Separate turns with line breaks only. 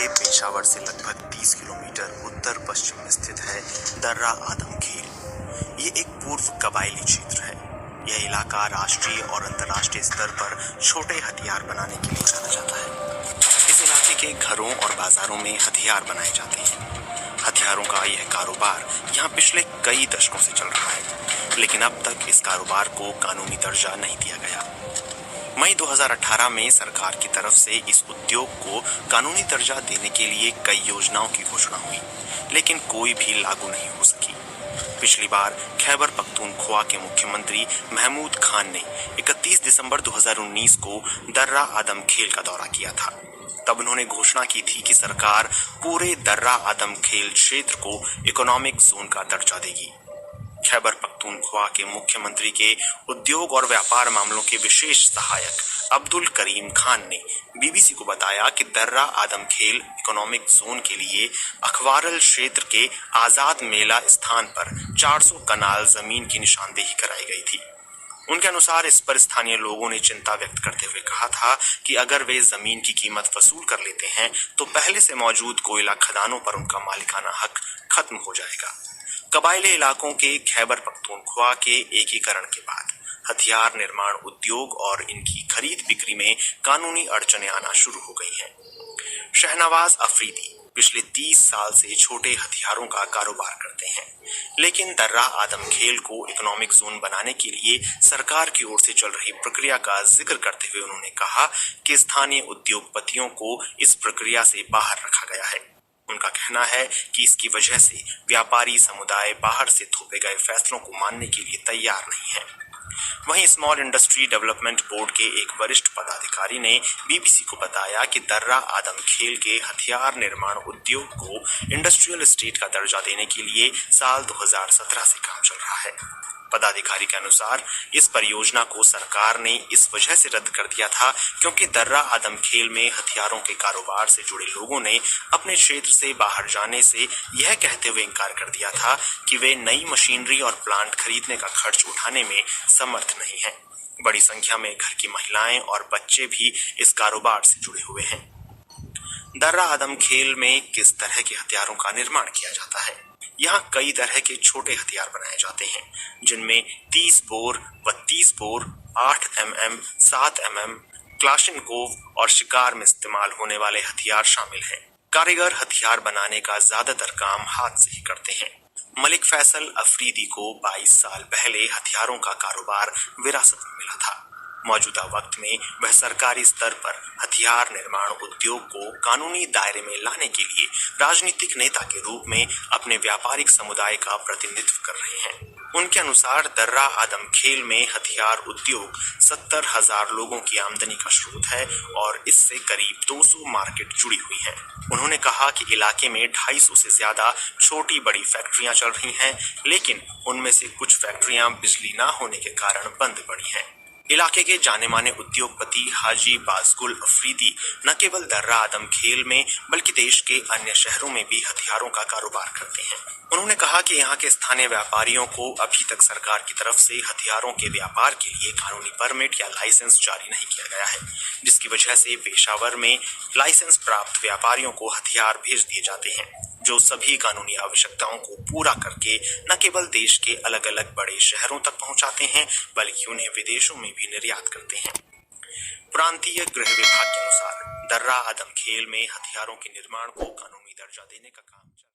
के पेशावर से लगभग 30 किलोमीटर उत्तर पश्चिम में स्थित है दर्रा आदम खेल। ये एक पूर्व कबायली क्षेत्र है। यह इलाका राष्ट्रीय और अंतर्राष्ट्रीय स्तर पर छोटे हथियार बनाने के लिए जाना जाता है। इस इलाके के घरों और बाजारों में हथियार बनाए जाते हैं। हथियारों का यह कारोबार यहाँ पिछले कई दशकों से चल रहा है, लेकिन अब तक इस कारोबार को कानूनी दर्जा नहीं दिया गया। मई 2018 में सरकार की तरफ से इस उद्योग को कानूनी दर्जा देने के लिए कई योजनाओं की घोषणा हुई, लेकिन कोई भी लागू नहीं हो सकी। पिछली बार खैबर पख्तूनख्वा के मुख्यमंत्री महमूद खान ने 31 दिसंबर 2019 को दर्रा आदम खेल का दौरा किया था। तब उन्होंने घोषणा की थी कि सरकार पूरे दर्रा आदम खेल क्षेत्र को इकोनॉमिक जोन का दर्जा देगी। खैबर पख्तूनख्वा के मुख्यमंत्री के उद्योग और व्यापार मामलों के विशेष सहायक अब्दुल करीम खान ने बीबीसी को बताया कि दर्रा आदम खेल इकोनॉमिक जोन के लिए अखवारल क्षेत्र के आजाद मेला स्थान पर 400 कनाल जमीन की निशानदेही कराई गई थी। उनके अनुसार इस पर स्थानीय लोगों ने चिंता व्यक्त करते हुए कहा था कि अगर वे जमीन की कीमत वसूल कर लेते हैं तो पहले से मौजूद कोयला खदानों पर उनका मालिकाना हक खत्म हो जाएगा। कबायली इलाकों के खैबर पख्तूनख्वा के एकीकरण के बाद हथियार निर्माण उद्योग और इनकी खरीद बिक्री में कानूनी अड़चनें आना शुरू हो गई हैं। शहनवाज अफरीदी पिछले 30 साल से छोटे हथियारों का कारोबार करते हैं, लेकिन दर्रा आदम खेल को इकोनॉमिक जोन बनाने के लिए सरकार की ओर से चल रही प्रक्रिया का जिक्र करते हुए उन्होंने कहा कि स्थानीय उद्योगपतियों को इस प्रक्रिया से बाहर रखा गया है। उनका कहना है कि इसकी वजह से व्यापारी समुदाय बाहर से थोपे गए फैसलों को मानने के लिए तैयार नहीं है। वहीं स्मॉल इंडस्ट्री डेवलपमेंट बोर्ड के एक वरिष्ठ पदाधिकारी ने बीबीसी को बताया कि दर्रा आदम खेल के हथियार निर्माण उद्योग को इंडस्ट्रियल स्टेट का दर्जा देने के लिए साल 2017 से काम चल रहा है। पदाधिकारी के अनुसार इस परियोजना को सरकार ने इस वजह से रद्द कर दिया था क्योंकि दर्रा आदम खेल में हथियारों के कारोबार से जुड़े लोगों ने अपने क्षेत्र से बाहर जाने से यह कहते हुए इनकार कर दिया था कि वे नई मशीनरी और प्लांट खरीदने का खर्च उठाने में समर्थ नहीं हैं। बड़ी संख्या में घर की महिलाएं और बच्चे भी इस कारोबार से जुड़े हुए हैं। दर्रा आदम खेल में किस तरह के हथियारों का निर्माण किया जाता है? यहाँ कई तरह के छोटे हथियार बनाए जाते हैं, जिनमें 30 बोर, 32 बोर, 8 mm, 7 mm, क्लाशिनकोव और शिकार में इस्तेमाल होने वाले हथियार शामिल हैं। कारीगर हथियार बनाने का ज्यादातर काम हाथ से ही करते हैं। मलिक फैसल अफरीदी को 22 साल पहले हथियारों का कारोबार विरासत में मिला था। मौजूदा वक्त में वह सरकारी स्तर पर हथियार निर्माण उद्योग को कानूनी दायरे में लाने के लिए राजनीतिक नेता के रूप में अपने व्यापारिक समुदाय का प्रतिनिधित्व कर रहे हैं। उनके अनुसार दर्रा आदम खेल में हथियार उद्योग 70,000 लोगों की आमदनी का स्रोत है और इससे करीब 200 मार्केट जुड़ी हुई हैं। उन्होंने कहा कि इलाके में 250 से ज्यादा छोटी बड़ी फैक्ट्रियां चल रही हैं, लेकिन उनमें से कुछ फैक्ट्रियां बिजली न होने के कारण बंद पड़ी हैं। इलाके के जाने माने उद्योगपति हाजी बाजगुल अफरीदी न केवल दर्रा आदम खेल में बल्कि देश के अन्य शहरों में भी हथियारों का कारोबार करते हैं। उन्होंने कहा कि यहाँ के स्थानीय व्यापारियों को अभी तक सरकार की तरफ से हथियारों के व्यापार के लिए कानूनी परमिट या लाइसेंस जारी नहीं किया गया है, जिसकी वजह से पेशावर में लाइसेंस प्राप्त व्यापारियों को हथियार भेज दिए जाते हैं, जो सभी कानूनी आवश्यकताओं को पूरा करके न केवल देश के अलग अलग बड़े शहरों तक पहुंचाते हैं बल्कि उन्हें विदेशों में भी निर्यात करते हैं। प्रांतीय गृह विभाग के अनुसार दर्रा आदम खेल में हथियारों के निर्माण को कानूनी दर्जा देने का काम